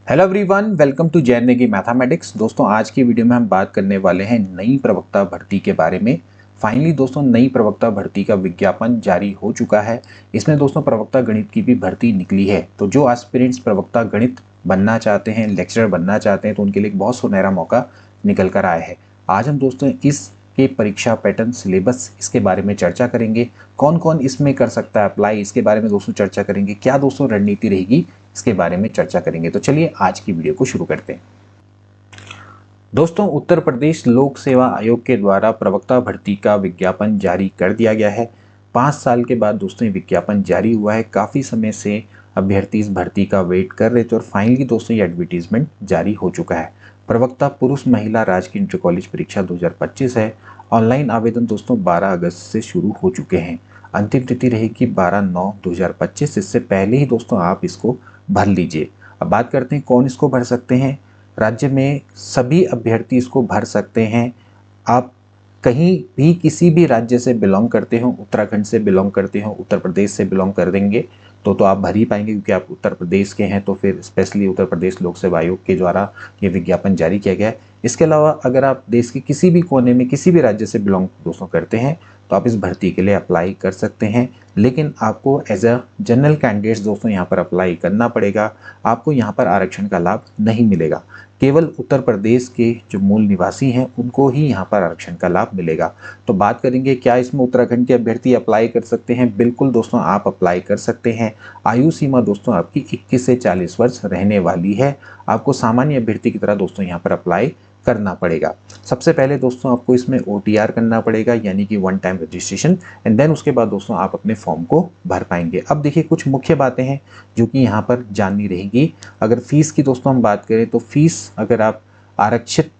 Hello everyone, welcome to Jain Negi mathematics. दोस्तों, आज की वीडियो में हम बात करने वाले हैं नई प्रवक्ता भर्ती के बारे में। फाइनली दोस्तों, नई प्रवक्ता भर्ती का विज्ञापन जारी हो चुका है। इसमें दोस्तों प्रवक्ता गणित की भी भर्ती निकली है। तो जो एस्पिरेंट्स प्रवक्ता गणित बनना चाहते हैं, लेक्चरर बनना चाहते हैं, तो उनके लिए एक बहुत सुनहरा मौका निकल कर आया है। आज हम दोस्तों इसके परीक्षा पैटर्न, सिलेबस, इसके बारे में चर्चा करेंगे। कौन कौन इसमें कर सकता है अप्लाई, इसके बारे में दोस्तों चर्चा करेंगे। क्या दोस्तों रणनीति रहेगी, इसके बारे में चर्चा करेंगे। तो चलिए आज की वीडियो को शुरू करते हैं। दोस्तों, उत्तर प्रदेश लोक सेवा आयोग के द्वारा प्रवक्ता भर्ती का विज्ञापन जारी कर दिया गया है। 5 साल के बाद दोस्तों ये विज्ञापन जारी हुआ है। काफ़ी समय से अभ्यर्थी इस भर्ती का वेट कर रहे थे और फाइनली दोस्तों ये एडवर्टीजमेंट जारी हो चुका है। प्रवक्ता पुरुष महिला राजकीय इंटर कॉलेज परीक्षा 2025 है। ऑनलाइन आवेदन दोस्तों 12 अगस्त से शुरू हो चुके हैं। अंतिम तिथि रहेगी 12/9/2025। इससे पहले ही दोस्तों आप इसको भर लीजिए। अब बात करते हैं कौन इसको भर सकते हैं। राज्य में सभी अभ्यर्थी इसको भर सकते हैं। आप कहीं भी किसी भी राज्य से बिलोंग करते हो, उत्तराखंड से बिलोंग करते हो, उत्तर प्रदेश से बिलोंग कर देंगे तो आप भर ही पाएंगे, क्योंकि आप उत्तर प्रदेश के हैं। तो फिर स्पेशली उत्तर प्रदेश लोक सेवा आयोग के द्वारा ये विज्ञापन जारी किया गया है। इसके अलावा अगर आप देश के किसी भी कोने में किसी भी राज्य से बिलोंग दोस्तों करते हैं तो आप इस भर्ती के लिए अप्लाई कर सकते हैं। लेकिन आपको एज अ जनरल कैंडिडेट्स दोस्तों यहाँ पर अप्लाई करना पड़ेगा। आपको यहाँ पर आरक्षण का लाभ नहीं मिलेगा। केवल उत्तर प्रदेश के जो मूल निवासी हैं उनको ही यहाँ पर आरक्षण का लाभ मिलेगा। तो बात करेंगे क्या इसमें उत्तराखंड के अभ्यर्थी अप्लाई कर सकते हैं। बिल्कुल दोस्तों, आप अप्लाई कर सकते हैं। आयु सीमा दोस्तों आपकी 21 से 40 वर्ष रहने वाली है। आपको सामान्य अभ्यर्थी की तरह दोस्तों यहाँ पर अप्लाई करना पड़ेगा। सबसे पहले दोस्तों आपको इसमें OTR करना पड़ेगा, यानी कि one time registration, and then उसके बाद दोस्तों आप अपने फॉर्म को भर पाएंगे। अब देखिए कुछ मुख्य बातें हैं जो कि यहाँ पर जाननी रहेंगी। अगर फीस की दोस्तों हम बात करें तो फीस अगर आप आरक्षित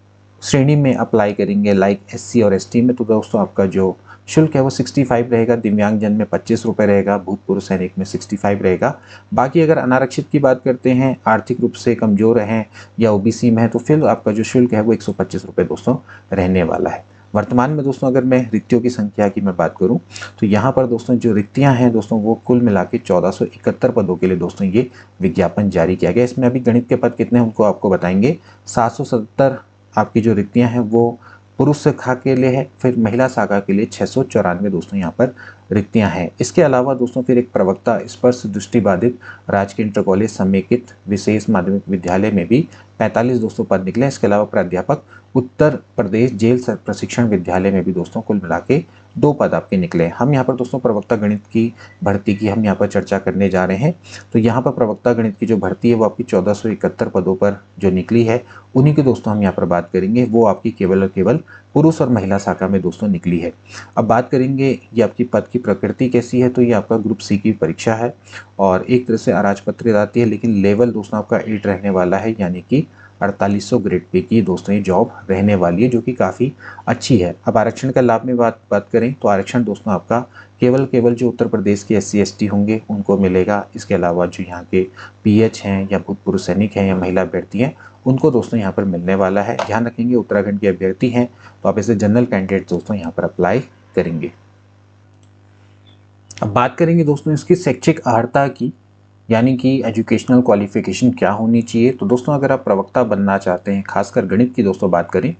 श्रेणी में अप्लाई करेंगे लाइक SC और ST में, तो दोस्तों आपका जो शुल्क है वो 65 रहेगा। दिव्यांगजन में 25 रुपये रहेगा। भूतपूर्व सैनिक में 65 रहेगा। बाकी अगर अनारक्षित की बात करते हैं, आर्थिक रूप से कमजोर हैं या OBC में है, तो फिर आपका जो शुल्क है वो 125 रुपये दोस्तों रहने वाला है। वर्तमान में दोस्तों अगर मैं रिक्तियों की संख्या की मैं बात करूं तो यहाँ पर दोस्तों जो रिक्तियां हैं दोस्तों वो कुल मिला के 1471 पदों के लिए दोस्तों ये विज्ञापन जारी किया गया। इसमें अभी गणित के पद कितने हैं उनको आपको बताएंगे। 770 आपकी जो रिक्तियां हैं वो पुरुष शाखा के लिए है। फिर महिला शाखा के लिए 694 दोस्तों यहाँ पर रिक्तियां हैं। इसके अलावा दोस्तों फिर एक प्रवक्ता स्पर्श दृष्टिबाधित राजकीय इंटर कॉलेज समेकित विशेष माध्यमिक विद्यालय में भी 45 दोस्तों पद निकले। इसके अलावा प्राध्यापक उत्तर प्रदेश जेल प्रशिक्षण विद्यालय में भी दोस्तों कुल मिला के 2 पद आपके निकले। हम यहाँ पर दोस्तों प्रवक्ता गणित की भर्ती की हम यहाँ पर चर्चा करने जा रहे हैं। तो यहाँ पर प्रवक्ता गणित की जो भर्ती है वो आपकी 1471 पदों पर जो निकली है, उन्हीं की दोस्तों हम यहाँ पर बात करेंगे। वो आपकी केवल और केवल पुरुष और महिला शाखा में दोस्तों निकली है। अब बात करेंगे ये आपकी पद की प्रकृति कैसी है। तो ये आपका ग्रुप C की परीक्षा है और एक तरह से अराजपत्रित आती है, लेकिन लेवल दोस्तों आपका 8 रहने वाला है, यानी कि 4800 ग्रेड पे की दोस्तों ये जॉब रहने वाली है, जो कि काफ़ी अच्छी है। अब आरक्षण का लाभ में बात करें तो आरक्षण दोस्तों आपका केवल जो उत्तर प्रदेश के SC ST होंगे उनको मिलेगा। इसके अलावा जो यहाँ के PH हैं या भूतपूर्व सैनिक हैं या महिला अभ्यर्थी हैं उनको दोस्तों यहाँ पर मिलने वाला है। ध्यान रखेंगे उत्तराखंड के अभ्यर्थी हैं तो आप ऐसे जनरल कैंडिडेट दोस्तों यहाँ पर अप्लाई करेंगे। अब बात करेंगे दोस्तों इसकी शैक्षिक अर्हता की, यानी कि एजुकेशनल क्वालिफिकेशन क्या होनी चाहिए। तो दोस्तों अगर आप प्रवक्ता बनना चाहते हैं, खासकर गणित की दोस्तों बात करें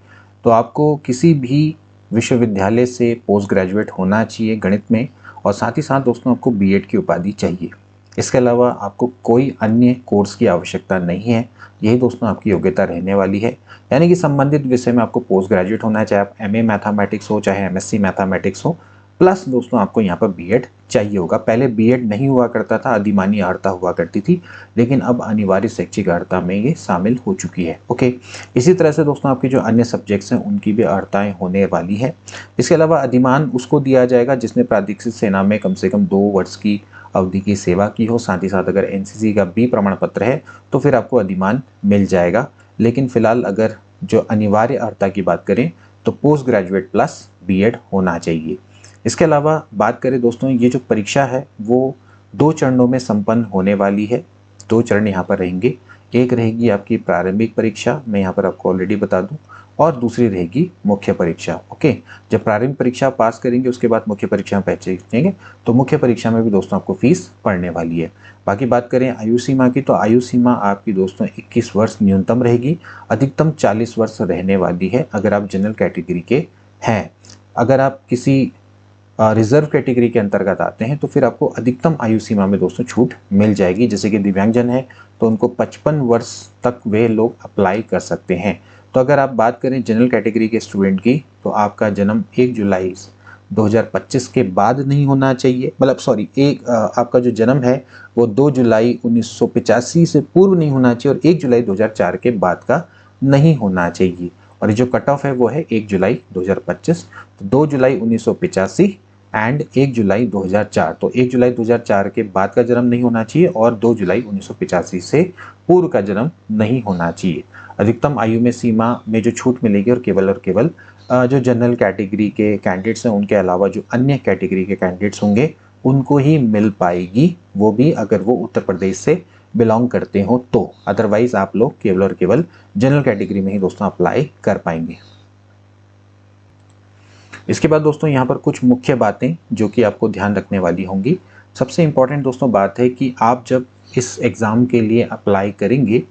तो आपको किसी भी विश्वविद्यालय से पोस्ट ग्रेजुएट होना चाहिए गणित में, और साथ ही साथ दोस्तों आपको B.Ed की उपाधि चाहिए। इसके अलावा आपको कोई अन्य कोर्स की आवश्यकता नहीं है। यही दोस्तों आपकी योग्यता रहने वाली है, यानी कि संबंधित विषय में आपको पोस्ट ग्रेजुएट होना है, चाहे आप MA मैथमेटिक्स हो चाहे MSc मैथमेटिक्स हो, प्लस दोस्तों आपको यहाँ पर B.Ed चाहिए होगा। पहले B.Ed नहीं हुआ करता था, अधिमानी अर्हता हुआ करती थी, लेकिन अब अनिवार्य शैक्षिक अर्हता में ये शामिल हो चुकी है। ओके, इसी तरह से दोस्तों आपके जो अन्य सब्जेक्ट्स हैं उनकी भी अर्हताएं होने वाली है। इसके अलावा अधिमान उसको दिया जाएगा जिसने प्रादेशिक सेना में कम से कम 2 वर्ष की अवधि की सेवा की हो। साथ ही साथ अगर NCC का B प्रमाण पत्र है तो फिर आपको अधिमान मिल जाएगा। लेकिन फिलहाल अगर जो अनिवार्य अर्हता की बात करें तो पोस्ट ग्रेजुएट प्लस B.Ed होना चाहिए। इसके अलावा बात करें दोस्तों ये जो परीक्षा है वो 2 चरणों में संपन्न होने वाली है। दो चरण यहाँ पर रहेंगे। एक रहेगी आपकी प्रारंभिक परीक्षा, मैं यहाँ पर आपको ऑलरेडी बता दूं, और दूसरी रहेगी मुख्य परीक्षा। ओके, जब प्रारंभिक परीक्षा पास करेंगे उसके बाद मुख्य परीक्षा में पहुंचेंगे, तो मुख्य परीक्षा में भी दोस्तों आपको फीस पड़ने वाली है। बाकी बात करें आयु सीमा की, तो आयु सीमा आपकी दोस्तों 21 वर्ष न्यूनतम रहेगी, अधिकतम 40 वर्ष रहने वाली है अगर आप जनरल कैटेगरी के हैं। अगर आप किसी रिजर्व कैटेगरी के अंतर्गत आते हैं तो फिर आपको अधिकतम आयु सीमा में दोस्तों छूट मिल जाएगी। जैसे कि दिव्यांगजन है तो उनको 55 वर्ष तक वे लोग अप्लाई कर सकते हैं। तो अगर आप बात करें जनरल कैटेगरी के स्टूडेंट की, तो आपका जन्म 1 जुलाई 2025 के बाद नहीं होना चाहिए, मतलब सॉरी, आपका जो जन्म है वो 2 जुलाई 1985 से पूर्व नहीं होना चाहिए और 1 जुलाई 2004 के बाद का नहीं होना चाहिए। और ये जो कट ऑफ है वो है 1 जुलाई 2025, तो 2 जुलाई 1985 एंड 1 जुलाई 2004। तो 1 जुलाई 2004 के बाद का जन्म नहीं होना चाहिए और 2 जुलाई 1985 से पूर्व का जन्म नहीं होना चाहिए। अधिकतम आयु में सीमा में जो छूट मिलेगी और केवल जो जनरल कैटेगरी के कैंडिडेट्स हैं उनके अलावा जो अन्य कैटेगरी के कैंडिडेट्स होंगे उनको ही मिल पाएगी, वो भी अगर वो उत्तर प्रदेश से बिलोंग करते हो तो। अदरवाइज आप लोग केवल और केवल जनरल कैटेगरी में ही दोस्तों अप्लाई कर पाएंगे। इसके बाद दोस्तों यहाँ पर कुछ मुख्य बातें जो कि आपको ध्यान रखने वाली होंगी। सबसे इम्पॉर्टेंट दोस्तों बात है कि आप जब इस एग्ज़ाम के लिए अप्लाई करेंगे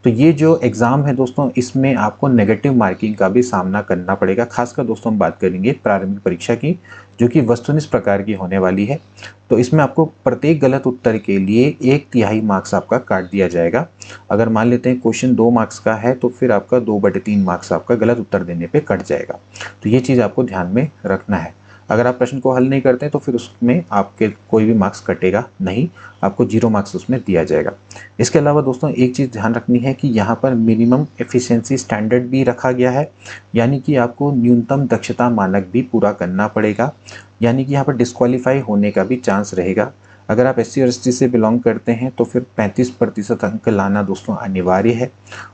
तो ये जो एग्ज़ाम है दोस्तों इसमें आपको नेगेटिव मार्किंग का भी सामना करना पड़ेगा। खासकर दोस्तों हम बात करेंगे प्रारंभिक परीक्षा की, जो कि वस्तुनिष्ठ प्रकार की होने वाली है। तो इसमें आपको प्रत्येक गलत उत्तर के लिए 1/3 मार्क्स आपका काट दिया जाएगा। अगर मान लेते हैं क्वेश्चन 2 मार्क्स का है तो फिर आपका 2/3 मार्क्स आपका गलत उत्तर देने पे कट जाएगा। तो ये चीज़ आपको ध्यान में रखना है। अगर आप प्रश्न को हल नहीं करते तो फिर उसमें आपके कोई भी मार्क्स कटेगा नहीं, आपको 0 मार्क्स उसमें दिया जाएगा। इसके अलावा दोस्तों एक चीज़ ध्यान रखनी है कि यहाँ पर मिनिमम एफिशिएंसी स्टैंडर्ड भी रखा गया है, यानी कि आपको न्यूनतम दक्षता मानक भी पूरा करना पड़ेगा, यानी कि यहाँ पर डिस्क्वालीफाई होने का भी चांस रहेगा। अगर आप SC और ST से बिलोंग करते हैं तो फिर 35% अंक लाना दोस्तों अनिवार्य है,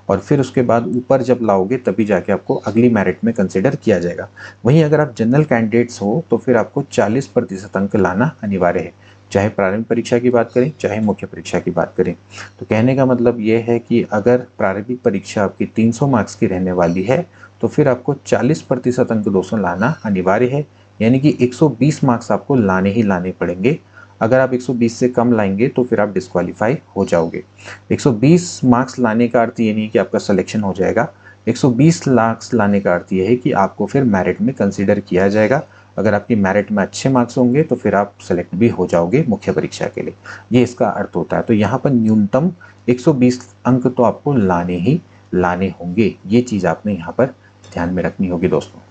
और फिर उसके बाद ऊपर जब लाओगे तभी जाके आपको अगली मेरिट में कंसिडर किया जाएगा। वहीं अगर आप जनरल कैंडिडेट्स हो तो फिर आपको 40% अंक लाना अनिवार्य है, चाहे प्रारंभिक परीक्षा की बात करें चाहे मुख्य परीक्षा की बात करें। तो कहने का मतलब ये है कि अगर प्रारंभिक परीक्षा आपकी 300 मार्क्स की रहने वाली है तो फिर आपको 40% अंक दोस्तों लाना अनिवार्य है, यानी कि 120 मार्क्स आपको लाने ही लाने पड़ेंगे। अगर आप 120 से कम लाएंगे तो फिर आप डिस्क्वालीफाई हो जाओगे। 120 मार्क्स लाने का अर्थ ये नहीं है कि आपका सिलेक्शन हो जाएगा। 120 मार्क्स लाने का अर्थ ये है कि आपको फिर मेरिट में कंसीडर किया जाएगा। अगर आपकी मेरिट में अच्छे मार्क्स होंगे तो फिर आप सेलेक्ट भी हो जाओगे मुख्य परीक्षा के लिए, ये इसका अर्थ होता है। तो यहाँ पर न्यूनतम 120 अंक तो आपको लाने ही लाने होंगे, ये चीज़ आपने यहाँ पर ध्यान में रखनी होगी दोस्तों।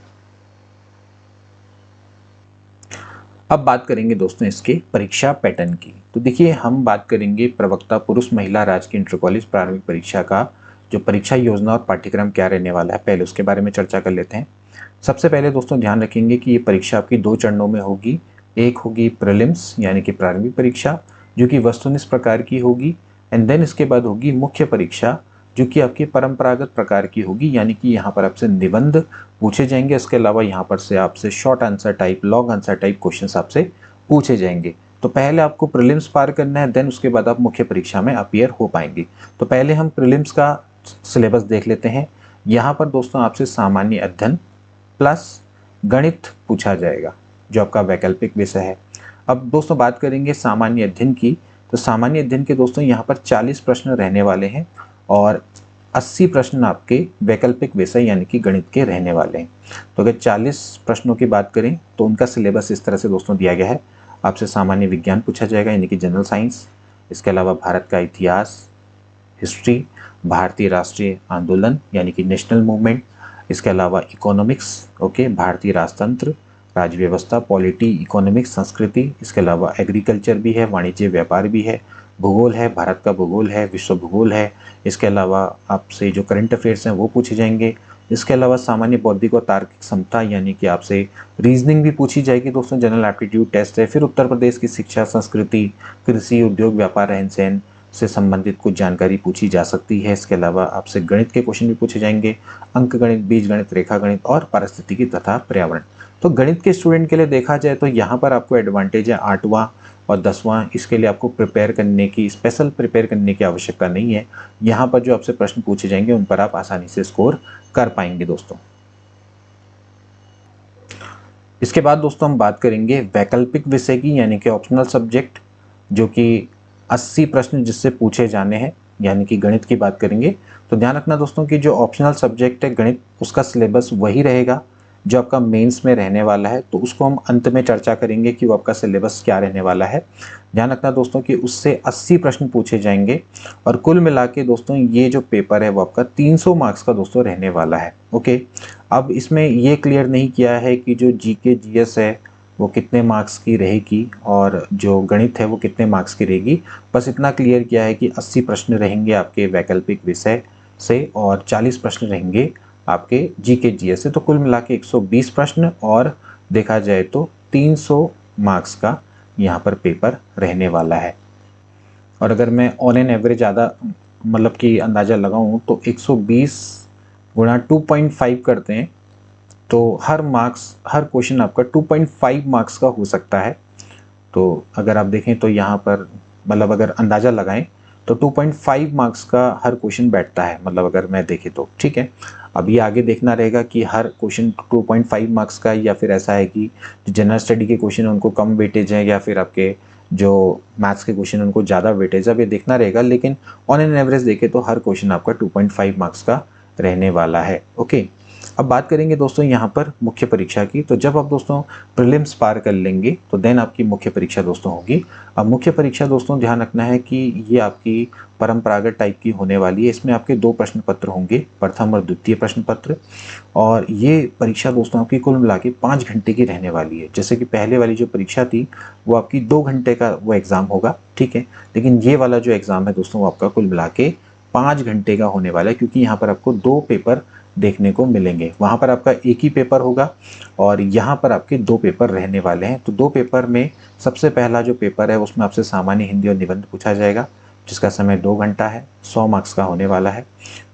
अब बात करेंगे दोस्तों इसके परीक्षा पैटर्न की। तो देखिए हम बात करेंगे प्रवक्ता पुरुष महिला राजकीय इंटर कॉलेज प्रारंभिक परीक्षा का जो परीक्षा योजना और पाठ्यक्रम क्या रहने वाला है, पहले उसके बारे में चर्चा कर लेते हैं। सबसे पहले दोस्तों ध्यान रखेंगे कि ये परीक्षा आपकी 2 चरणों में होगी। एक होगी प्रीलिम्स यानी कि प्रारंभिक परीक्षा जो कि वस्तुनिष्ठ प्रकार की होगी, एंड देन इसके बाद होगी मुख्य परीक्षा जो कि आपकी परंपरागत प्रकार की होगी, यानी कि यहाँ पर आपसे निबंध पूछे जाएंगे। इसके अलावा यहाँ पर से आपसे short answer type, long answer type questions आपसे पूछे जाएंगे। तो पहले आपको प्रीलिम्स पार करना है, देन उसके बाद आप मुख्य परीक्षा में अपीयर हो पाएंगे। तो पहले हम प्रीलिम्स का सिलेबस देख लेते हैं। यहाँ पर दोस्तों आपसे सामान्य अध्ययन प्लस गणित पूछा जाएगा जो आपका वैकल्पिक विषय है। अब दोस्तों बात करेंगे सामान्य अध्ययन की, तो सामान्य अध्ययन के दोस्तों यहाँ पर 40 प्रश्न रहने वाले हैं और 80 प्रश्न आपके वैकल्पिक विषय यानी कि गणित के रहने वाले हैं। तो अगर 40 प्रश्नों की बात करें तो उनका सिलेबस इस तरह से दोस्तों दिया गया है। आपसे सामान्य विज्ञान पूछा जाएगा यानी कि जनरल साइंस, इसके अलावा भारत का इतिहास, हिस्ट्री, भारतीय राष्ट्रीय आंदोलन यानी कि नेशनल मूवमेंट, इसके अलावा इकोनॉमिक्स, ओके, भारतीय राजतंत्र, राज्य व्यवस्था, पॉलिटी, इकोनॉमिक्स, संस्कृति, इसके अलावा एग्रीकल्चर भी है, वाणिज्य व्यापार भी है, भूगोल है, भारत का भूगोल है, विश्व भूगोल है। इसके अलावा आपसे जो करंट अफेयर्स हैं वो पूछे जाएंगे। इसके अलावा सामान्य बौद्धिक और तार्किक क्षमता यानी कि आपसे रीजनिंग भी पूछी जाएगी दोस्तों, जनरल एप्टीट्यूड टेस्ट है। फिर उत्तर प्रदेश की शिक्षा, संस्कृति, कृषि, उद्योग, व्यापार, रहन सहन से संबंधित कुछ जानकारी पूछी जा सकती है। इसके अलावा आपसे गणित के क्वेश्चन भी पूछे जाएंगे, अंक गणित, बीज गणित, रेखा गणित और पारिस्थितिकी तथा पर्यावरण। तो गणित के स्टूडेंट के लिए देखा जाए तो यहाँ पर आपको एडवांटेज है 8वां और 10वां इसके लिए आपको प्रिपेयर करने की, स्पेशल प्रिपेयर करने की आवश्यकता नहीं है। यहाँ पर जो आपसे प्रश्न पूछे जाएंगे उन पर आप आसानी से स्कोर कर पाएंगे दोस्तों। इसके बाद दोस्तों हम बात करेंगे वैकल्पिक विषय की, यानी कि ऑप्शनल सब्जेक्ट, जो कि 80 प्रश्न जिससे पूछे जाने हैं, यानी कि गणित की बात करेंगे। तो ध्यान रखना दोस्तों कि जो ऑप्शनल सब्जेक्ट है गणित, उसका सिलेबस वही रहेगा जो आपका मेंस में रहने वाला है। तो उसको हम अंत में चर्चा करेंगे कि वो आपका सिलेबस क्या रहने वाला है। ध्यान रखना दोस्तों कि उससे 80 प्रश्न पूछे जाएंगे और कुल मिला के दोस्तों ये जो पेपर है वो आपका 300 मार्क्स का दोस्तों रहने वाला है। ओके, अब इसमें ये क्लियर नहीं किया है कि जो जीके जीएस है वो कितने मार्क्स की रहेगी और जो गणित है वो कितने मार्क्स की रहेगी। बस इतना क्लियर किया है कि 80 प्रश्न रहेंगे आपके वैकल्पिक विषय से और 40 प्रश्न रहेंगे आपके जीके जीएस से। तो कुल मिला के 120 प्रश्न और देखा जाए तो 300 मार्क्स का यहाँ पर पेपर रहने वाला है। और अगर मैं ऑन एन एवरेज ज़्यादा मतलब कि अंदाज़ा लगाऊं तो 120 गुणा 2.5 करते हैं तो हर क्वेश्चन आपका 2.5 मार्क्स का हो सकता है। तो अगर आप देखें तो यहाँ पर मतलब अगर अंदाज़ा लगाएं तो 2.5 मार्क्स का हर क्वेश्चन बैठता है, मतलब अगर मैं देखें तो ठीक है। अब ये आगे देखना रहेगा कि हर क्वेश्चन 2.5 मार्क्स का या फिर ऐसा है कि जो जनरल स्टडी के क्वेश्चन है उनको कम वेटेज है या फिर आपके जो मैथ्स के क्वेश्चन उनको ज़्यादा वेटेज है, अब ये देखना रहेगा। लेकिन ऑन एन एवरेज देखें तो हर क्वेश्चन आपका 2.5 मार्क्स का रहने वाला है। ओके, अब बात करेंगे दोस्तों यहाँ पर मुख्य परीक्षा की। तो जब आप दोस्तों प्रीलिम्स पार कर लेंगे तो देन आपकी मुख्य परीक्षा दोस्तों होगी। अब मुख्य परीक्षा दोस्तों ध्यान रखना है कि ये आपकी परंपरागत टाइप की होने वाली है। इसमें आपके 2 प्रश्न पत्र होंगे, प्रथम और द्वितीय प्रश्न पत्र। और ये परीक्षा दोस्तों आपकी कुल मिला के 5 घंटे की रहने वाली है। जैसे कि पहले वाली जो परीक्षा थी वो आपकी 2 घंटे का वो एग्ज़ाम होगा, ठीक है। लेकिन ये वाला जो एग्ज़ाम है दोस्तों वो आपका कुल मिला के 5 घंटे का होने वाला है, क्योंकि यहाँ पर आपको 2 पेपर देखने को मिलेंगे। वहाँ पर आपका एक ही पेपर होगा और यहाँ पर आपके 2 पेपर रहने वाले हैं। तो 2 पेपर में सबसे पहला जो पेपर है उसमें आपसे सामान्य हिंदी और निबंध पूछा जाएगा, जिसका समय 2 घंटा है, 100 मार्क्स का होने वाला है।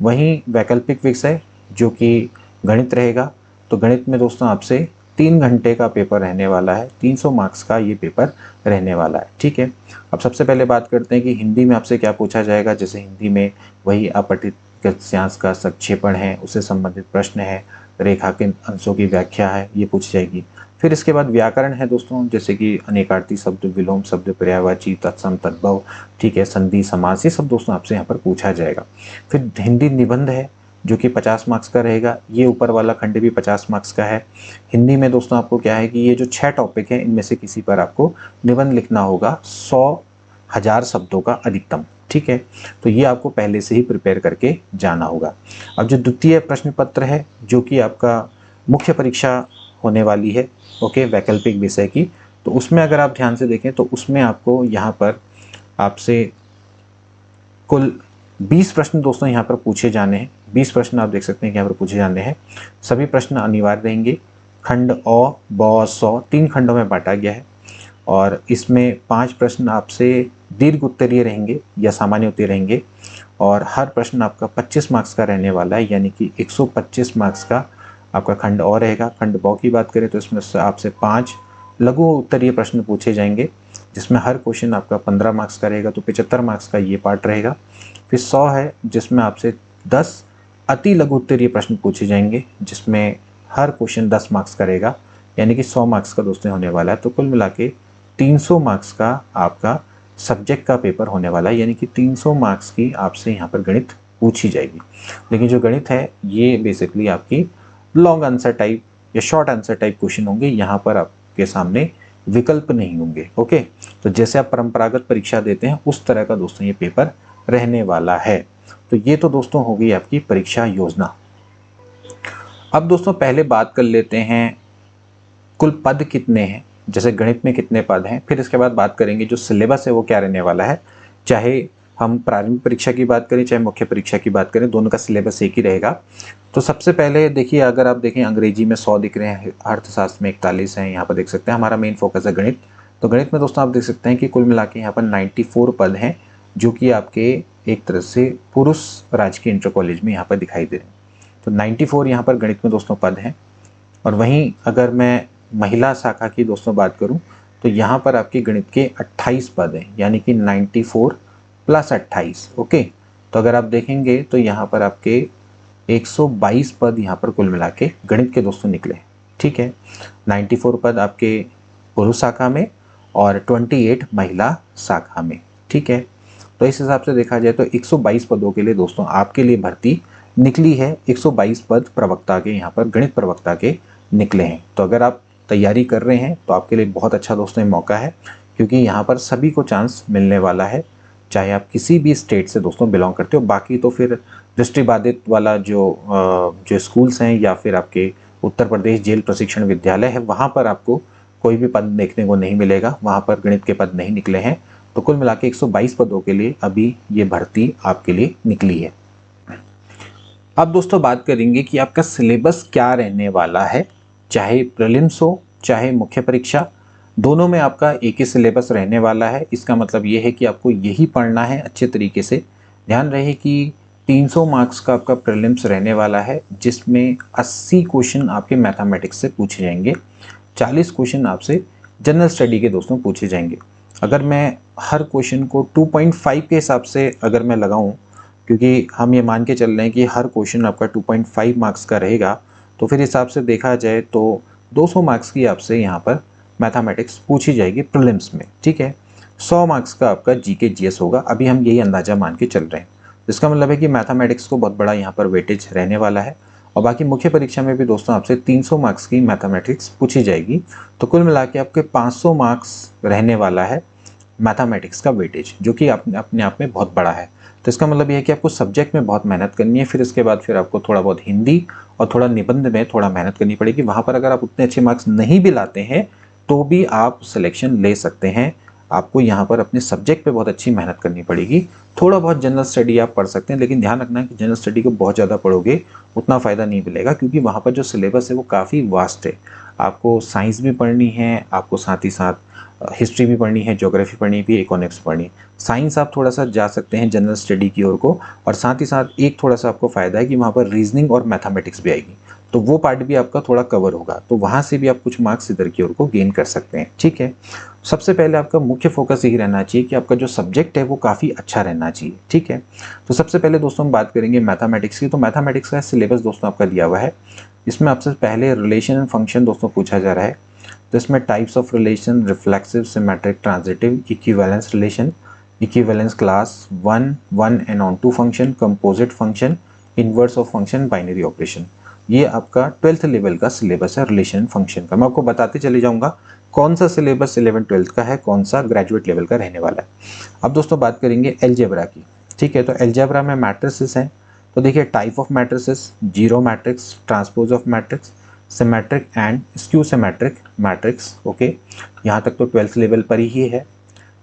वहीं वैकल्पिक विषय जो कि गणित रहेगा, तो गणित में दोस्तों आपसे 3 घंटे का पेपर रहने वाला है, 300 मार्क्स का ये पेपर रहने वाला है, ठीक है। अब सबसे पहले बात करते हैं कि हिंदी में आपसे क्या पूछा जाएगा। जैसे हिंदी में वही अपठित गद्यांश का संक्षेपण है, उससे संबंधित प्रश्न है, रेखा के अंशों की व्याख्या है, ये पूछी जाएगी। फिर इसके बाद व्याकरण है दोस्तों, जैसे कि अनेकार्थी शब्द, विलोम शब्द, पर्यायवाची, तत्सम, तद्भव, ठीक है, संधि, समास, ये सब दोस्तों आपसे यहाँ पर पूछा जाएगा। फिर हिंदी निबंध है जो कि 50 मार्क्स का रहेगा। ये ऊपर वाला खंड भी 50 मार्क्स का है। हिंदी में दोस्तों आपको क्या है कि ये जो 6 टॉपिक हैं इनमें से किसी पर आपको निबंध लिखना होगा, 100,000 शब्दों का अधिकतम, ठीक है। तो ये आपको पहले से ही प्रिपेयर करके जाना होगा। अब जो द्वितीय प्रश्न पत्र है जो कि आपका मुख्य परीक्षा होने वाली है, ओके, वैकल्पिक विषय की, तो उसमें अगर आप ध्यान से देखें तो उसमें आपको यहाँ पर आपसे कुल 20 प्रश्न दोस्तों यहाँ पर पूछे जाने हैं। 20 प्रश्न आप देख सकते हैं कि यहाँ पर पूछे जाने हैं। सभी प्रश्न अनिवार्य रहेंगे। खंड अ, ब, स 3 खंडों में बांटा गया है और इसमें 5 प्रश्न आपसे दीर्घ उत्तरीय रहेंगे या सामान्य उत्तरीय रहेंगे और हर प्रश्न आपका 25 मार्क्स का रहने वाला है, यानी कि 125 मार्क्स का आपका खंड अ रहेगा। खंड ब की बात करें तो इसमें आपसे 5 लघु उत्तरीय प्रश्न पूछे जाएंगे, जिसमें हर क्वेश्चन आपका 15 मार्क्स का रहेगा, तो 75 मार्क्स का ये पार्ट रहेगा। फिर 100 है जिसमें आपसे 10 अति लघु उत्तरीय प्रश्न पूछे जाएंगे, जिसमें हर क्वेश्चन 10 मार्क्स का रहेगा, यानी कि 100 मार्क्स का दोस्तों होने वाला है। तो कुल मिला के 300 मार्क्स का आपका सब्जेक्ट का पेपर होने वाला है, यानी कि 300 मार्क्स की आपसे यहाँ पर गणित पूछी जाएगी। लेकिन जो गणित है ये बेसिकली आपकी लॉन्ग आंसर टाइप या शॉर्ट आंसर टाइप क्वेश्चन होंगे, यहाँ पर आपके सामने विकल्प नहीं होंगे। ओके, तो जैसे आप परंपरागत परीक्षा देते हैं उस तरह का दोस्तों ये पेपर रहने वाला है। तो ये तो दोस्तों हो गई आपकी परीक्षा योजना। अब दोस्तों पहले बात कर लेते हैं कुल पद कितने हैं, जैसे गणित में कितने पद हैं। फिर इसके बाद बात करेंगे जो सिलेबस है वो क्या रहने वाला है। चाहे हम प्रारंभिक परीक्षा की बात करें चाहे मुख्य परीक्षा की बात करें, दोनों का सिलेबस एक ही रहेगा। तो सबसे पहले देखिए, अगर आप देखें अंग्रेजी में 100 दिख रहे हैं, अर्थशास्त्र में 41 हैं, यहाँ पर देख सकते हैं। हमारा मेन फोकस है गणित। तो गणित में दोस्तों आप देख सकते हैं कि कुल मिला के यहाँ पर 94 पद हैं, जो कि आपके एक तरह से पुरुष राजकीय इंटर कॉलेज में यहाँ पर दिखाई दे रहे हैं। तो 94 यहाँ पर गणित में दोस्तों पद हैं। और वहीं अगर मैं महिला शाखा की दोस्तों बात करूं तो यहाँ पर आपके गणित के 28 पद हैं, यानी कि 94 प्लस 28। ओके, तो अगर आप देखेंगे तो यहाँ पर आपके 122 पद यहाँ पर कुल मिला के गणित के दोस्तों निकले। ठीक है, 94 पद आपके पुरुष शाखा में और 28 महिला शाखा में। ठीक है, तो इस हिसाब से देखा जाए तो 122 पदों के लिए दोस्तों आपके लिए भर्ती निकली है। 122 पद प्रवक्ता के यहाँ पर गणित प्रवक्ता के निकले हैं। तो अगर आप तैयारी कर रहे हैं तो आपके लिए बहुत अच्छा दोस्तों मौका है, क्योंकि यहाँ पर सभी को चांस मिलने वाला है, चाहे आप किसी भी स्टेट से दोस्तों बिलोंग करते हो। बाकी तो फिर दृष्टिबाधित वाला जो स्कूल्स हैं या फिर आपके उत्तर प्रदेश जेल प्रशिक्षण विद्यालय है, वहाँ पर आपको कोई भी पद देखने को नहीं मिलेगा, वहाँ पर गणित के पद नहीं निकले हैं। तो कुल मिला के 122 पदों के लिए अभी ये भर्ती आपके लिए निकली है। अब दोस्तों बात करेंगे कि आपका सिलेबस क्या रहने वाला है। चाहे प्रीलिम्स हो चाहे मुख्य परीक्षा, दोनों में आपका एक ही सिलेबस रहने वाला है। इसका मतलब ये है कि आपको यही पढ़ना है अच्छे तरीके से। ध्यान रहे कि 300 मार्क्स का आपका प्रीलिम्स रहने वाला है, जिसमें 80 क्वेश्चन आपके मैथमेटिक्स से पूछे जाएंगे, 40 क्वेश्चन आपसे जनरल स्टडी के दोस्तों पूछे जाएंगे। अगर मैं हर क्वेश्चन को 2.5 के हिसाब से अगर मैं लगाऊं, क्योंकि हम ये मान के चल रहे हैं कि हर क्वेश्चन आपका 2.5 मार्क्स का रहेगा, तो फिर हिसाब से देखा जाए तो 200 मार्क्स की आपसे यहाँ पर मैथमेटिक्स पूछी जाएगी प्रीलिम्स में। ठीक है, 100 मार्क्स का आपका जीके जीएस होगा। अभी हम यही अंदाजा मान के चल रहे हैं। इसका मतलब है कि मैथमेटिक्स को बहुत बड़ा यहाँ पर वेटेज रहने वाला है। और बाकी मुख्य परीक्षा में भी दोस्तों आपसे 300 मार्क्स की मैथमेटिक्स पूछी जाएगी। तो कुल मिला के आपके 500 मार्क्स रहने वाला है मैथमेटिक्स का वेटेज, जो कि अपने आप में बहुत बड़ा है। तो इसका मतलब यह है कि आपको सब्जेक्ट में बहुत मेहनत करनी है। फिर इसके बाद फिर आपको थोड़ा बहुत हिंदी और थोड़ा निबंध में थोड़ा मेहनत करनी पड़ेगी। वहाँ पर अगर आप उतने अच्छे मार्क्स नहीं भी लाते हैं तो भी आप सिलेक्शन ले सकते हैं। आपको यहाँ पर अपने सब्जेक्ट पे बहुत अच्छी मेहनत करनी पड़ेगी। थोड़ा बहुत जनरल स्टडी आप पढ़ सकते हैं, लेकिन ध्यान रखना है कि जनरल स्टडी को बहुत ज़्यादा पढ़ोगे उतना फ़ायदा नहीं मिलेगा, क्योंकि वहाँ पर जो सिलेबस है वो काफ़ी वास्ट है। आपको साइंस भी पढ़नी है, आपको साथ ही साथ हिस्ट्री भी पढ़नी है, ज्योग्राफी पढ़नी भी, इकोनॉमिक्स पढ़नी। साइंस आप थोड़ा सा जा सकते हैं जनरल स्टडी की ओर को, और साथ ही साथ एक थोड़ा सा आपको फ़ायदा है कि वहाँ पर रीजनिंग और मैथमेटिक्स भी आएगी, तो वो पार्ट भी आपका थोड़ा कवर होगा। तो वहाँ से भी आप कुछ मार्क्स इधर की ओर को गेन कर सकते हैं। ठीक है, सबसे पहले आपका मुख्य फोकस यही रहना चाहिए कि आपका जो सब्जेक्ट है वो काफ़ी अच्छा रहना चाहिए। ठीक है, तो सबसे पहले दोस्तों हम बात करेंगे मैथमेटिक्स की। तो मैथमेटिक्स का सिलेबस दोस्तों आपका दिया हुआ है। इसमें आपसे पहले रिलेशन एंड फंक्शन दोस्तों पूछा जा रहा है। तो इसमें types of relation, reflexive, symmetric, transitive, equivalence relation, equivalence class, one and onto function, composite function, inverse of function, binary operation. ये आपका 12th लेवल का सिलेबस है रिलेशन फंक्शन का। मैं आपको बताते चले जाऊंगा कौन सा सिलेबस 11th-12th का है, कौन सा ग्रेजुएट लेवल का रहने वाला है। अब दोस्तों बात करेंगे अलजेब्रा की। ठीक है, तो अलजेब्रा में मैट्रिसेस हैं। तो देखिए type of matrices, zero matrix, transpose of matrix, symmetric and skew symmetric matrix. Okay, यहाँ तक तो 12th लेवल पर ही है।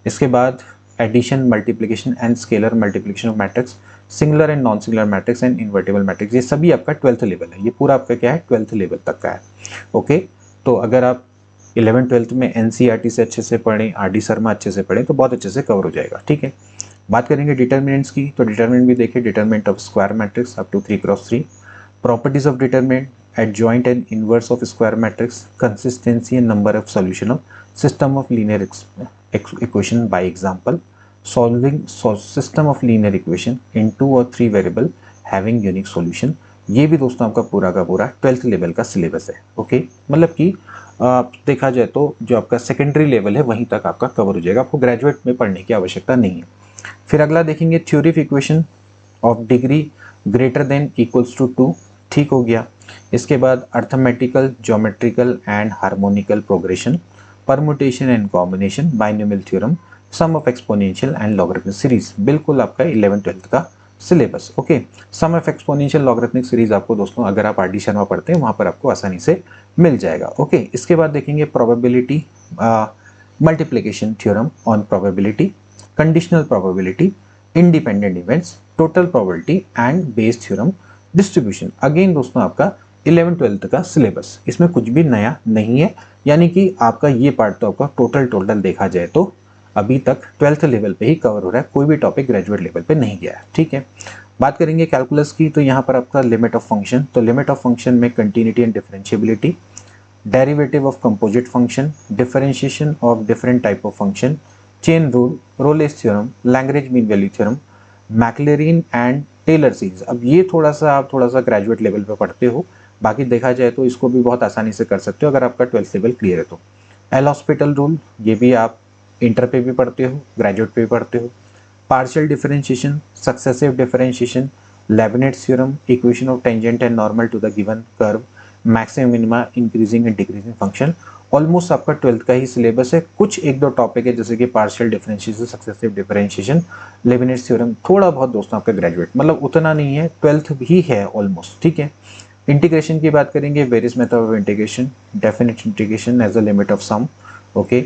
इसके बाद addition, multiplication and scalar multiplication of matrix, singular and non singular matrix and invertible matrix. ये सभी आपका 12th लेवल है। ये पूरा आपका क्या है, 12th लेवल तक का है। ओके, तो अगर आप 11th-12th में एनसीईआरटी से अच्छे से पढ़ें, आरडी शर्मा अच्छे से पढ़ें, तो बहुत अच्छे से कवर हो जाएगा। ठीक है, बात करेंगे डिटर्मिनेंट्स की। तो डिटर्मिनेंट भी देखिए, determinant of square matrix up to 3x3, properties of determinant, adjoint and inverse of square matrix, consistency and number of solution of system of linear equation by example, solving system of linear equation in 2 or 3 variable having unique solution। ये भी दोस्तों आपका पूरा का पूरा 12th level का syllabus है। Okay, मतलब कि देखा जाए तो जो आपका सेकेंडरी लेवल है वहीं तक आपका कवर हो जाएगा, आपको ग्रेजुएट में पढ़ने की आवश्यकता नहीं है। फिर अगला देखेंगे theory of equation of degree greater than equals to 2। ठीक हो गया। इसके बाद arithmetical, geometrical and harmonical progression, permutation and combination, binomial theorem, sum of exponential and logarithmic series. बिल्कुल आपका 11th-12th का syllabus. Okay, sum of exponential logarithmic series आपको दोस्तों अगर आप आरडी शर्मा पढ़ते हैं वहां पर आपको आसानी से मिल जाएगा। ओके, इसके बाद देखेंगे probability, multiplication theorem on probability, conditional probability, independent events, total probability and Bayes theorem, distribution. Again दोस्तों आपका 11th-12th का सिलेबस, इसमें कुछ भी नया नहीं है। यानी कि आपका ये पार्ट तो आपका टोटल देखा जाए तो अभी तक 12th लेवल पे ही कवर हो रहा है, कोई भी टॉपिक ग्रेजुएट लेवल पे नहीं गया है। ठीक है, बात करेंगे कैलकुलस की। तो यहाँ पर आपका लिमिट ऑफ फंक्शन, तो लिमिट ऑफ फंक्शन में continuity and differentiability, derivative of composite function, differentiation of different type of function, chain rule, Rolle's theorem, Lagrange mean value theorem, Maclaurin and Taylor series. अब ये आप थोड़ा सा graduate level पे पढ़ते हो, बाकी देखा जाए तो इसको भी बहुत आसानी से कर सकते हो अगर आपका 12th लेवल क्लियर है तो। एल हॉस्पिटल रूल, ये भी आप इंटर पे भी पढ़ते हो, ग्रेजुएट पे भी पढ़ते हो। Partial differentiation, successive differentiation, Leibniz theorem, equation of tangent and normal to the given curve, maximum minima, increasing and decreasing function. Almost आपका 12th का ही सिलेबस है। कुछ एक दो टॉपिक है जैसे कि partial differentiation, successive differentiation, Leibniz theorem, थोड़ा बहुत दोस्तों आपका ग्रेजुएट, मतलब उतना नहीं है, 12th ही है ऑलमोस्ट, ठीक है। इंटीग्रेशन की बात करेंगे, various method of integration, definite integration as a limit of sum, okay,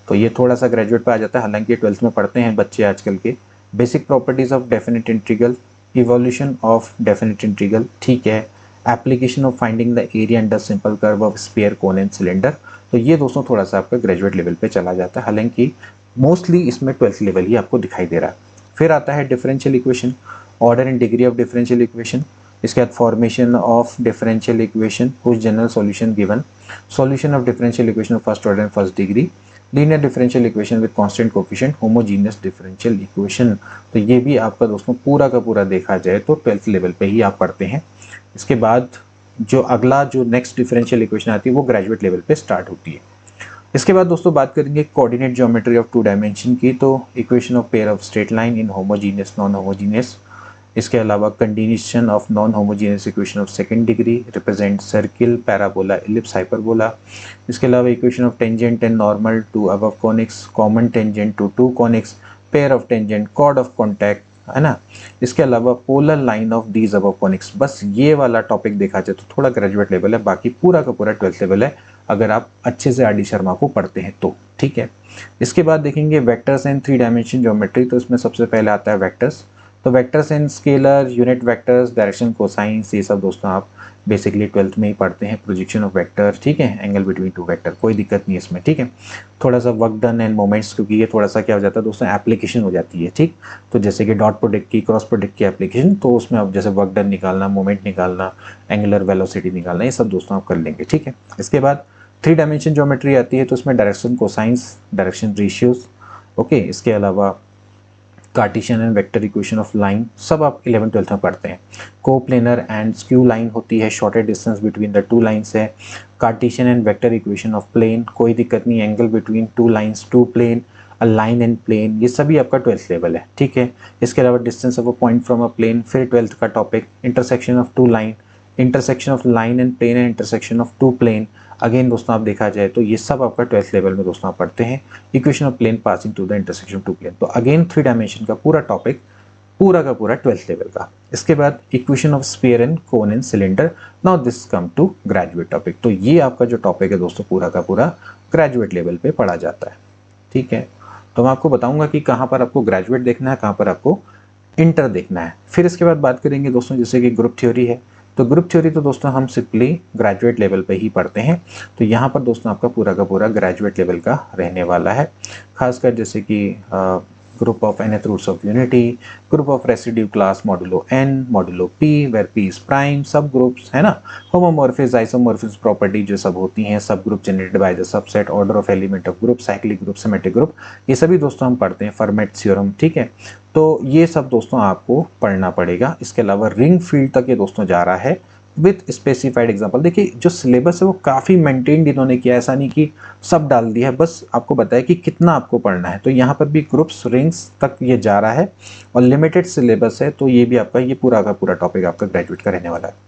तो ये थोड़ा सा ग्रेजुएट पे आ जाता है, हालांकि 12th में पढ़ते हैं बच्चे आजकल के। Basic properties of definite integral, evolution of definite integral, ठीक है। Application of finding the area and the simple curve of sphere, cone and cylinder, तो ये दोस्तों थोड़ा सा आपका ग्रेजुएट लेवल पे चला जाता है, हालांकि मोस्टली इसमें 12th लेवल ही आपको दिखाई दे रहा है। फिर आता है differential equation, order and degree of differential equation, इसके बाद फॉर्मेशन ऑफ डिफरेंशियल इक्वेशन, कुछ general solution given, solution of differential equation of first order and first degree, linear differential equation with constant coefficient, homogeneous differential equation, तो ये भी आपका दोस्तों पूरा का पूरा देखा जाए तो 12th लेवल पे ही आप पढ़ते हैं। इसके बाद जो अगला जो नेक्स्ट डिफरेंशियल इक्वेशन आती है वो ग्रेजुएट लेवल पे स्टार्ट होती है। इसके बाद दोस्तों बात करेंगे कोऑर्डिनेट ज्योमेट्री ऑफ 2 डायमेंशन की, तो equation of pair of straight line in homogeneous non homogeneous, इसके अलावा continuation of non homogeneous equation of second degree, represent circle, parabola, ellipse, hyperbola, इसके अलावा equation of tangent and normal to above conics, common tangent to 2 conics, pair of tangent, chord of contact, है ना। इसके अलावा polar line of these above conics, बस ये वाला topic देखा जाए तो थोड़ा ग्रेजुएट लेवल है, बाकी पूरा का पूरा 12th लेवल है अगर आप अच्छे से आर डी शर्मा को पढ़ते हैं तो, ठीक है। इसके बाद देखेंगे वेक्टर्स एंड 3 डायमेंशन ज्योमेट्री, तो इसमें सबसे पहले आता है वेक्टर्स, तो vectors and scalar, unit vectors, direction, cosines, ये सब दोस्तों आप बेसिकली 12th में ही पढ़ते हैं। प्रोजेक्शन ऑफ वेक्टर, ठीक है, एंगल बिटवीन 2 वेक्टर, कोई दिक्कत नहीं है इसमें, ठीक है। थोड़ा सा वर्क डन एंड मोमेंट्स, क्योंकि ये थोड़ा सा क्या हो जाता है दोस्तों, एप्लीकेशन हो जाती है, ठीक। तो जैसे कि डॉट प्रोडक्ट की, क्रॉस प्रोडक्ट की एप्लीकेशन, तो उसमें आप जैसे वर्क डन निकालना, मोमेंट निकालना, एंगुलर वेलोसिटी निकालना, ये सब दोस्तों आप कर लेंगे, ठीक है। इसके बाद 3 डायमेंशन ज्योमेट्री आती है, तो उसमें direction, cosines, direction ratios, okay. इसके अलावा Cartesian and vector equation of line, सब आप 11th 12th में पढ़ते हैं। कोप्लेनर एंड स्क्यू लाइन होती है, shortest distance between the 2 lines है। Cartesian and vector equation of plane, कोई दिक्कत नहीं, angle between 2 lines, 2 plane, a line and plane, ये सभी आपका 12th लेवल है, ठीक है। इसके अलावा distance of a point from a plane, फिर 12th का topic, intersection of 2 line, intersection of line and plane and intersection of 2 plane, again दोस्तों आप देखा जाए तो ये सब आपका 12th लेवल में दोस्तों आप पढ़ते हैं। Equation of plane passing to the intersection of 2 plane, तो अगेन 3 डायमेंशन का पूरा टॉपिक, पूरा का पूरा 12th लेवल का। इसके बाद equation of sphere and cone and cylinder, now this come to graduate topic, तो ये आपका जो टॉपिक है दोस्तों पूरा का पूरा ग्रेजुएट लेवल पे पढ़ा जाता है, ठीक है। तो मैं आपको बताऊंगा कि कहाँ पर आपको ग्रेजुएट देखना है, कहाँ पर आपको इंटर देखना है। फिर इसके बाद बात करेंगे दोस्तों जैसे कि ग्रुप थ्योरी है, तो ग्रुप थ्योरी तो दोस्तों हम सिंपली ग्रेजुएट लेवल पे ही पढ़ते हैं, तो यहाँ पर दोस्तों आपका पूरा का पूरा ग्रेजुएट लेवल का रहने वाला है। खासकर जैसे कि group of nth roots of unity, group of residue class modulo n, modulo p, where p is prime, subgroups है ना, होमोमॉर्फिज्म, आइसोमॉर्फिज्म प्रॉपर्टी जो सब होती हैं, सब group generated by the subset, order of element of group, cyclic group, symmetric group, ये सभी दोस्तों हम पढ़ते हैं। फर्मेट थ्योरम, ठीक है, तो ये सब दोस्तों आपको पढ़ना पड़ेगा। इसके अलावा रिंग फील्ड तक ये दोस्तों जा रहा है विथ स्पेसिफाइड एग्जाम्पल। देखिए जो सिलेबस है वो काफ़ी मेंटेन्ड इन्होंने किया, ऐसा नहीं कि सब डाल दिया है, बस आपको बताया कि कितना आपको पढ़ना है। तो यहाँ पर भी ग्रुप्स, रिंग्स तक ये जा रहा है और लिमिटेड सिलेबस है, तो ये भी आपका ये पूरा का पूरा टॉपिक आपका ग्रेजुएट का रहने वाला है।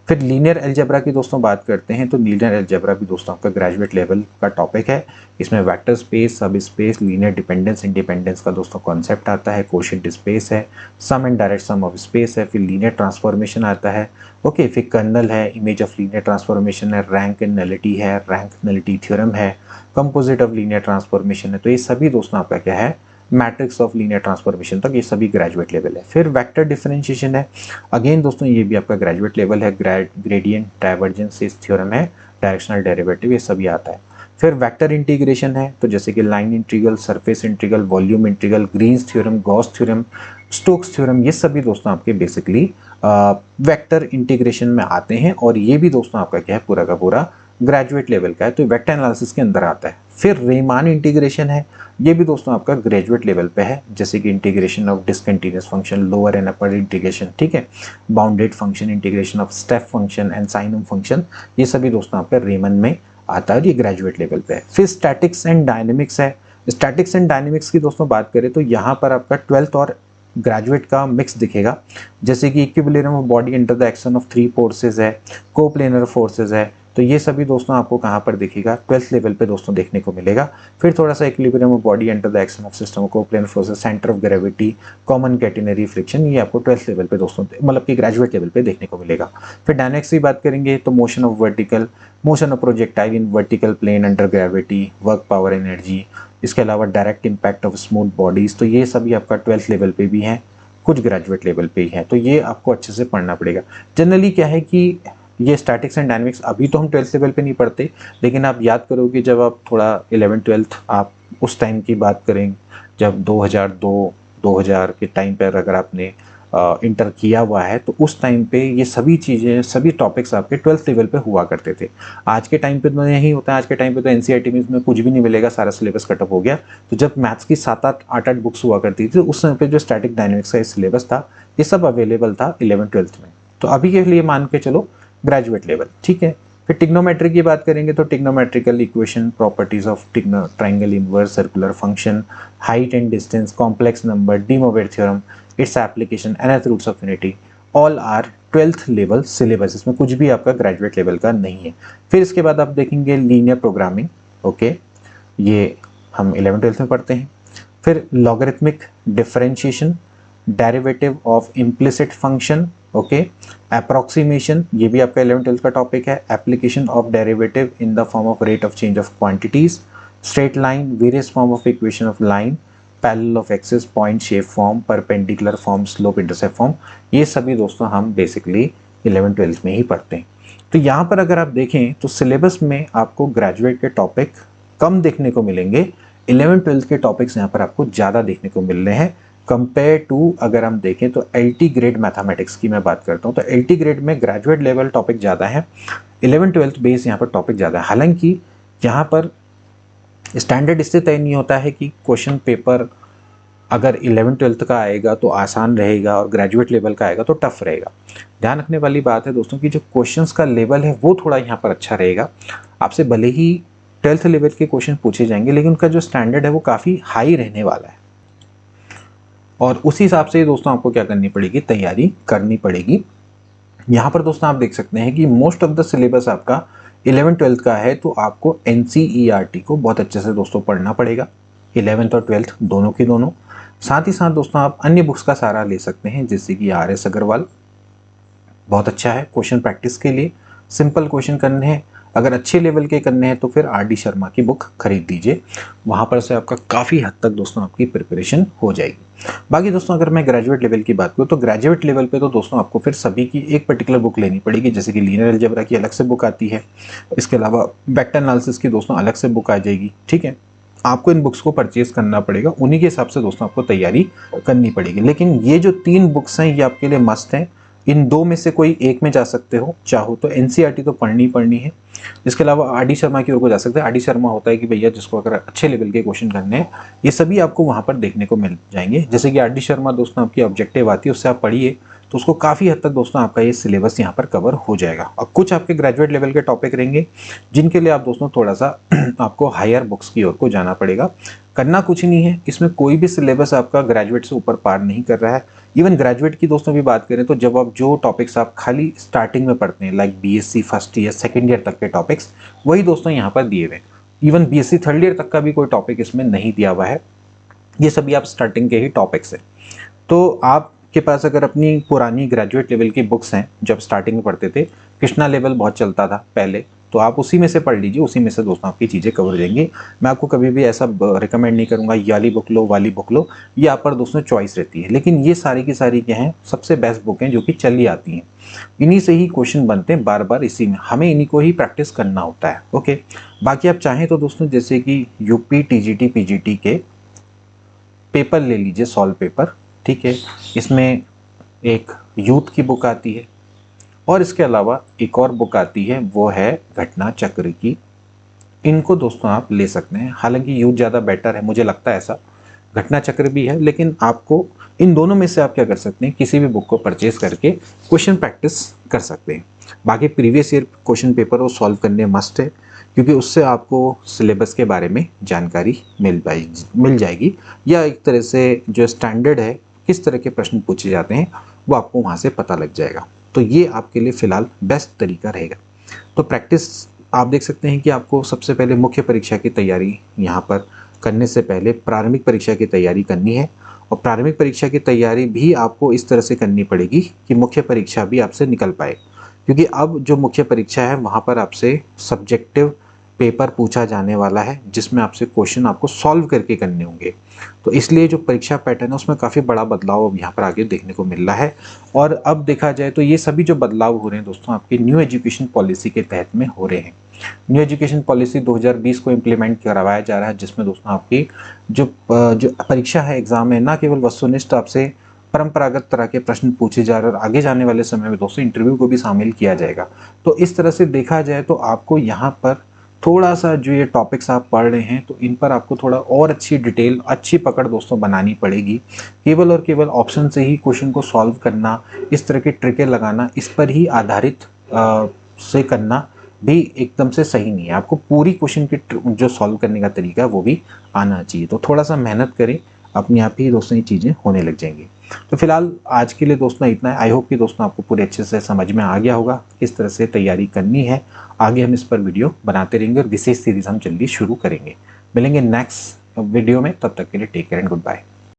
फिर लीनियर अलजेब्रा की दोस्तों बात करते हैं, तो लीनियर अलजेब्रा भी दोस्तों आपका ग्रेजुएट लेवल का टॉपिक है। इसमें vector space, subspace, linear dependence, independence का दोस्तों कॉन्सेप्ट आता है, कोशेंट स्पेस है, sum and direct sum of space है, फिर लीनियर ट्रांसफॉर्मेशन आता है, ओके, फिर कर्नल है, इमेज ऑफ लीनियर ट्रांसफॉर्मेशन है, रैंक एंड नलिटी है, रैंक नलिटी थ्योरम है, कंपोजिट ऑफ लीनियर ट्रांसफॉर्मेशन है। तो ये सभी दोस्तों आपका क्या है, मैट्रिक्स ऑफ लीनियर ट्रांसफॉर्मेशन तक, ये सभी ग्रेजुएट लेवल है। फिर वेक्टर डिफरेंशिएशन है, अगेन दोस्तों ये भी आपका ग्रेजुएट लेवल है, ग्रेडियंट, डाइवर्जेंस थ्योरम है, डायरेक्शनल डेरिवेटिव, ये सभी आता है। फिर वेक्टर इंटीग्रेशन है, तो जैसे कि line integral, surface integral, volume integral, Green's theorem, Gauss theorem, Stokes theorem, ये सभी दोस्तों आपके बेसिकली वेक्टर इंटीग्रेशन में आते हैं और ये भी दोस्तों आपका क्या है, पूरा का पूरा ग्रेजुएट लेवल का है, तो वेक्टर एनालिसिस के अंदर आता है। फिर रीमान इंटीग्रेशन है, ये भी दोस्तों आपका ग्रेजुएट लेवल पे है, जैसे कि integration of discontinuous function, lower and upper integration, ठीक है, bounded function, integration of step function and साइनम function, ये सभी दोस्तों आपका रीमन में आता है, ये ग्रेजुएट लेवल पे है। फिर स्टैटिक्स एंड डायनेमिक्स है। स्टैटिक्स एंड डायनेमिक्स की दोस्तों बात करें तो यहाँ पर आपका 12th और ग्रेजुएट का मिक्स दिखेगा, जैसे कि equilibrium of body under the action of 3 forces है, कोप्लेनर फोर्सेज है, तो ये सभी दोस्तों आपको कहाँ पर दिखेगा, 12th लेवल पे दोस्तों देखने को मिलेगा। फिर थोड़ा सा equilibrium of body under the action of system of coplanar forces, centre of gravity, common catenary friction, ये आपको 12th लेवल पे दोस्तों मतलब कि ग्रेजुएट लेवल पे देखने को मिलेगा। फिर डायनेमिक्स की बात करेंगे तो motion of vertical, motion of projectile in vertical plane under gravity, work power energy, इसके अलावा direct impact of smooth bodies, तो ये सभी आपका 12th लेवल पे भी है, कुछ ग्रेजुएट लेवल पे ही है, तो ये आपको अच्छे से पढ़ना पड़ेगा। जनरली क्या है कि ये स्टैटिक्स एंड डायनेमिक्स अभी तो हम 12th लेवल पे नहीं पढ़ते, लेकिन आप याद करोगे जब आप थोड़ा 11th 12th आप उस टाइम की बात करें, जब 2002-2000 के टाइम पर अगर आपने इंटर किया हुआ है, तो उस टाइम पे ये सभी चीज़ें, सभी टॉपिक्स आपके 12th लेवल पे हुआ करते थे। आज के टाइम पे तो यही होता है, आज के टाइम पे तो एनसीईआरटी में इसमें कुछ भी नहीं मिलेगा, सारा सिलेबस कटअप हो गया। तो जब मैथ्स की 7-8 बुक्स हुआ करती थी, उस समय पे जो स्टैटिक डायनेमिक्स का सिलेबस था, ये सब अवेलेबल था 11th 12th में। तो अभी के लिए मान के चलो ग्रेजुएट लेवल, ठीक है। फिर टिग्नोमेट्री की बात करेंगे तो trigonometrical equation, properties of triangle, inverse, circular function, height and distance, complex number, de Moivre theorem, its application, nth roots of unity, all are 12th level syllabus, इसमें कुछ भी आपका ग्रेजुएट लेवल का नहीं है। फिर इसके बाद आप देखेंगे लीनियर प्रोग्रामिंग, ओके, ये हम 11th 12th में पढ़ते हैं। फिर logarithmic differentiation, derivative of implicit function, okay, approximation, ये भी आपका 11th 12th का टॉपिक है। Application of derivative in the form of rate of change of quantities, straight line, various form of equation of line, parallel of axis, point shape form, perpendicular form, slope intercept form, ये सभी दोस्तों हम basically 11th 12th में ही पढ़ते हैं। तो यहाँ पर अगर आप देखें तो सिलेबस में आपको ग्रेजुएट के टॉपिक कम देखने को मिलेंगे, 11th 12th के टॉपिक्स यहाँ पर आपको ज़्यादा देखने को मिल रहे हैं कंपेयर टू, अगर हम देखें तो LT ग्रेड मैथमेटिक्स की मैं बात करता हूँ, तो LT ग्रेड में ग्रेजुएट लेवल टॉपिक ज़्यादा है, 11th 12th बेस यहाँ पर टॉपिक ज़्यादा है। हालांकि यहाँ पर स्टैंडर्ड इससे तय नहीं होता है कि क्वेश्चन पेपर अगर 11th 12th का आएगा तो आसान रहेगा और ग्रेजुएट लेवल का आएगा तो टफ रहेगा। ध्यान रखने वाली बात है दोस्तों कि जो क्वेश्चंस का लेवल है वो थोड़ा यहाँ पर अच्छा रहेगा। आपसे भले ही 12th लेवल के क्वेश्चन पूछे जाएंगे, लेकिन उनका जो स्टैंडर्ड है वो काफ़ी हाई रहने वाला है, और उसी हिसाब से दोस्तों आपको क्या करनी पड़ेगी, तैयारी करनी पड़ेगी। यहाँ पर दोस्तों आप देख सकते हैं कि मोस्ट ऑफ द सिलेबस आपका 11th 12th का है, तो आपको NCERT को बहुत अच्छे से दोस्तों पढ़ना पड़ेगा, 11th और 12th दोनों की दोनों। साथ ही साथ दोस्तों आप अन्य बुक्स का सहारा ले सकते हैं, जैसे कि RS अग्रवाल बहुत अच्छा है क्वेश्चन प्रैक्टिस के लिए, सिंपल क्वेश्चन करने हैं। अगर अच्छे लेवल के करने हैं तो फिर RD शर्मा की बुक खरीद दीजिए, वहाँ पर से आपका काफ़ी हद तक दोस्तों आपकी प्रिपरेशन हो जाएगी। बाकी दोस्तों अगर मैं ग्रेजुएट लेवल की बात करूँ तो ग्रेजुएट लेवल पे तो दोस्तों आपको फिर सभी की एक पर्टिकुलर बुक लेनी पड़ेगी, जैसे कि लीनियर अलजेब्रा की अलग से बुक आती है, इसके अलावा वेक्टर एनालिसिस की दोस्तों अलग से बुक आ जाएगी, ठीक है। आपको इन बुक्स को परचेज करना पड़ेगा, उन्हीं के हिसाब से दोस्तों आपको तैयारी करनी पड़ेगी। लेकिन ये जो 3 बुक्स हैं ये आपके लिए मस्ट हैं, इन 2 में से कोई एक में जा सकते हो, चाहो तो NCERT तो पढ़नी पढ़नी है, इसके अलावा RD शर्मा की ओर को जा सकते हैं। RD शर्मा होता है कि भैया जिसको अगर अच्छे लेवल के क्वेश्चन करने हैं, ये सभी आपको वहाँ पर देखने को मिल जाएंगे। जैसे कि RD शर्मा दोस्तों आपकी ऑब्जेक्टिव आती है, उससे आप पढ़िए तो उसको काफ़ी हद तक दोस्तों आपका ये सिलेबस यहाँ पर कवर हो जाएगा। और कुछ आपके ग्रेजुएट लेवल के टॉपिक रहेंगे जिनके लिए आप दोस्तों थोड़ा सा आपको हायर बुक्स की ओर को जाना पड़ेगा। करना कुछ नहीं है, इसमें कोई भी सिलेबस आपका ग्रेजुएट से ऊपर पार नहीं कर रहा है। इवन ग्रेजुएट की दोस्तों भी बात करें तो जब आप जो टॉपिक्स आप खाली स्टार्टिंग में पढ़ते हैं, like BSc first year second year तक के टॉपिक्स, वही दोस्तों यहाँ पर दिए हुए। इवन BSc थर्ड ईयर तक का भी कोई टॉपिक इसमें नहीं दिया हुआ है, ये सभी आप स्टार्टिंग के ही टॉपिक्स है। तो आपके पास अगर अपनी पुरानी ग्रेजुएट लेवल की बुक्स हैं, जब स्टार्टिंग में पढ़ते थे, कृष्णा लेवल बहुत चलता था पहले, तो आप उसी में से पढ़ लीजिए, उसी में से दोस्तों आपकी चीज़ें कवर हो जाएंगी। मैं आपको कभी भी ऐसा रिकमेंड नहीं करूँगा ये वाली बुक लो वाली बुक लो, ये आप पर दोस्तों चॉइस रहती है। लेकिन ये सारी की सारी क्या हैं, सबसे बेस्ट बुक हैं जो कि चली आती हैं, इन्हीं से ही क्वेश्चन बनते हैं बार बार, इसी में हमें इन्हीं को ही प्रैक्टिस करना होता है। ओके, बाकी आप चाहें तो दोस्तों जैसे कि UP TGT PGT के पेपर ले लीजिए, सॉल्व पेपर, ठीक है। इसमें एक यूथ की बुक आती है और इसके अलावा एक और बुक आती है, वो है घटना चक्र की। इनको दोस्तों आप ले सकते हैं, हालांकि यूज ज़्यादा बेटर है, मुझे लगता है ऐसा। घटना चक्र भी है, लेकिन आपको इन दोनों में से आप क्या कर सकते हैं, किसी भी बुक को परचेज करके क्वेश्चन प्रैक्टिस कर सकते हैं। बाकी प्रीवियस ईयर क्वेश्चन पेपर वो सॉल्व करने मस्ट है, क्योंकि उससे आपको सिलेबस के बारे में जानकारी मिल जाएगी, या एक तरह से जो स्टैंडर्ड है, किस तरह के प्रश्न पूछे जाते हैं, वो आपको वहाँ से पता लग जाएगा। तो ये आपके लिए फ़िलहाल बेस्ट तरीका रहेगा। तो प्रैक्टिस आप देख सकते हैं कि आपको सबसे पहले मुख्य परीक्षा की तैयारी यहाँ पर करने से पहले प्रारंभिक परीक्षा की तैयारी करनी है, और प्रारंभिक परीक्षा की तैयारी भी आपको इस तरह से करनी पड़ेगी कि मुख्य परीक्षा भी आपसे निकल पाए, क्योंकि अब जो मुख्य परीक्षा है वहाँ पर आपसे सब्जेक्टिव पेपर पूछा जाने वाला है, जिसमें आपसे क्वेश्चन आपको सॉल्व करके करने होंगे। तो इसलिए जो परीक्षा पैटर्न है उसमें काफ़ी बड़ा बदलाव अब यहाँ पर आगे देखने को मिल रहा है। और अब देखा जाए तो ये सभी जो बदलाव हो रहे हैं दोस्तों, आपकी न्यू एजुकेशन पॉलिसी के तहत में हो रहे हैं। न्यू एजुकेशन पॉलिसी 2020 को इम्प्लीमेंट करवाया जा रहा है, जिसमें दोस्तों आपकी जो परीक्षा है, एग्जाम है, ना केवल वस्तुनिष्ठ आपसे परंपरागत तरह के प्रश्न पूछे जा रहे हैं, और आगे जाने वाले समय में दोस्तों इंटरव्यू को भी शामिल किया जाएगा। तो इस तरह से देखा जाए तो आपको यहाँ पर थोड़ा सा जो ये टॉपिक्स आप पढ़ रहे हैं, तो इन पर आपको थोड़ा और अच्छी डिटेल, अच्छी पकड़ दोस्तों बनानी पड़ेगी। केवल और केवल ऑप्शन से ही क्वेश्चन को सॉल्व करना, इस तरह की ट्रिकें लगाना, इस पर ही आधारित से करना भी एकदम से सही नहीं है। आपको पूरी क्वेश्चन की जो सॉल्व करने का तरीका है वो भी आना चाहिए। तो थोड़ा सा मेहनत करें, अपने आप ही दोस्तों ये चीज़ें होने लग जाएंगी। तो फिलहाल आज के लिए दोस्तों इतना है। आई होप कि दोस्तों आपको पूरे अच्छे से समझ में आ गया होगा किस तरह से तैयारी करनी है। आगे हम इस पर वीडियो बनाते रहेंगे और विशेष सीरीज हम जल्दी शुरू करेंगे। मिलेंगे नेक्स्ट वीडियो में, तब तक के लिए take care and good bye.